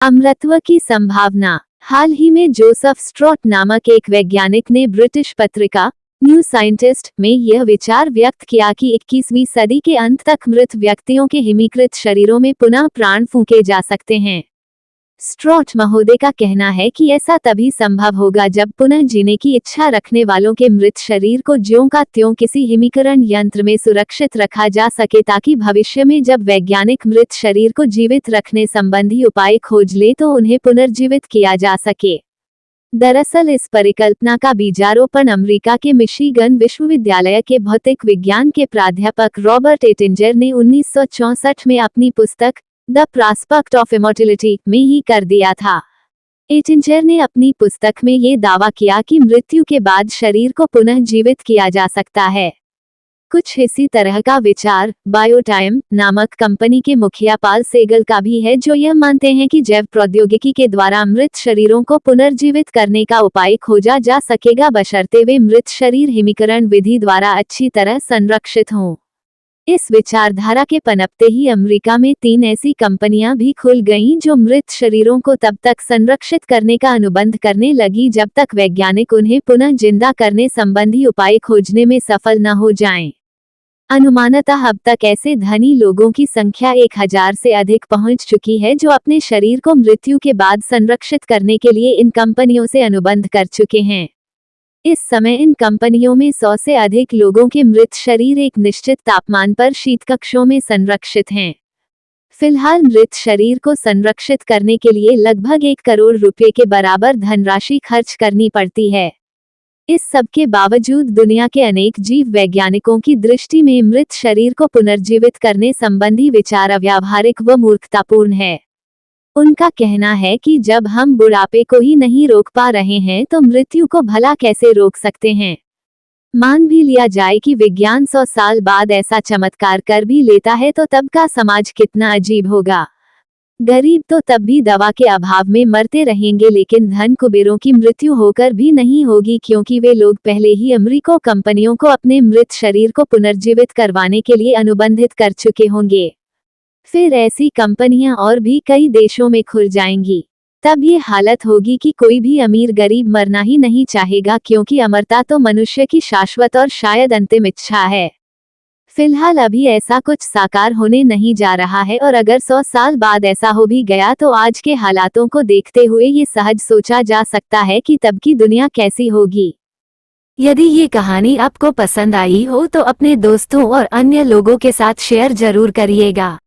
अमरत्व की संभावना। हाल ही में जोसेफ स्ट्रॉट नामक एक वैज्ञानिक ने ब्रिटिश पत्रिका न्यू साइंटिस्ट में यह विचार व्यक्त किया कि 21वीं सदी के अंत तक मृत व्यक्तियों के हिमीकृत शरीरों में पुनः प्राण फूंके जा सकते हैं। स्ट्रॉट महोदय का कहना है कि ऐसा तभी संभव होगा जब पुनः जीने की इच्छा रखने वालों के मृत शरीर को ज्यों का त्यों किसी हिमीकरण यंत्र में सुरक्षित रखा जा सके, ताकि भविष्य में जब वैज्ञानिक मृत शरीर को जीवित रखने संबंधी उपाय खोज ले तो उन्हें पुनर्जीवित किया जा सके। दरअसल इस परिकल्पना का बीजारोपण अमेरिका के मिशिगन विश्वविद्यालय के भौतिक विज्ञान के प्राध्यापक रॉबर्ट एटिंजर ने 1964 में अपनी पुस्तक द प्रॉस्पेक्ट ऑफ इमॉर्टैलिटी में ही कर दिया था। एटिंजर ने अपनी पुस्तक में ये दावा किया कि मृत्यु के बाद शरीर को पुनः जीवित किया जा सकता है। कुछ इसी तरह का विचार बायोटाइम नामक कंपनी के मुखिया पाल सेगल का भी है, जो यह मानते हैं कि जैव प्रौद्योगिकी के द्वारा मृत शरीरों को पुनर्जीवित करने का उपाय खोजा जा सकेगा, बशर्ते वे मृत शरीर हिमीकरण विधि द्वारा अच्छी तरह संरक्षित हों। इस विचारधारा के पनपते ही अमेरिका में 3 ऐसी कंपनियां भी खुल गईं जो मृत शरीरों को तब तक संरक्षित करने का अनुबंध करने लगी जब तक वैज्ञानिक उन्हें पुनः जिंदा करने संबंधी उपाय खोजने में सफल न हो जाएं। अनुमानतः अब तक ऐसे धनी लोगों की संख्या 1000 से अधिक पहुंच चुकी है जो अपने शरीर को मृत्यु के बाद संरक्षित करने के लिए इन कंपनियों से अनुबंध कर चुके हैं। इस समय इन कंपनियों में 100 से अधिक लोगों के मृत शरीर एक निश्चित तापमान पर शीतकक्षों में संरक्षित हैं। फिलहाल मृत शरीर को संरक्षित करने के लिए लगभग 1 करोड़ रुपए के बराबर धनराशि खर्च करनी पड़ती है। इस सब के बावजूद दुनिया के अनेक जीव वैज्ञानिकों की दृष्टि में मृत शरीर को पुनर्जीवित करने संबंधी विचार अव्यावहारिक व मूर्खतापूर्ण है। उनका कहना है कि जब हम बुढ़ापे को ही नहीं रोक पा रहे हैं तो मृत्यु को भला कैसे रोक सकते हैं। मान भी लिया जाए कि विज्ञान 100 साल बाद ऐसा चमत्कार कर भी लेता है तो तब का समाज कितना अजीब होगा। गरीब तो तब भी दवा के अभाव में मरते रहेंगे, लेकिन धन कुबेरों की मृत्यु होकर भी नहीं होगी, क्योंकि वे लोग पहले ही अमेरिकी कंपनियों को अपने मृत शरीर को पुनर्जीवित करवाने के लिए अनुबंधित कर चुके होंगे। फिर ऐसी कंपनियां और भी कई देशों में खुल जाएंगी। तब ये हालत होगी कि कोई भी अमीर गरीब मरना ही नहीं चाहेगा, क्योंकि अमरता तो मनुष्य की शाश्वत और शायद अंतिम इच्छा है। फिलहाल अभी ऐसा कुछ साकार होने नहीं जा रहा है, और अगर 100 साल बाद ऐसा हो भी गया तो आज के हालातों को देखते हुए ये सहज सोचा जा सकता है कि तब की दुनिया कैसी होगी। यदि ये कहानी आपको पसंद आई हो तो अपने दोस्तों और अन्य लोगों के साथ शेयर जरूर करिएगा।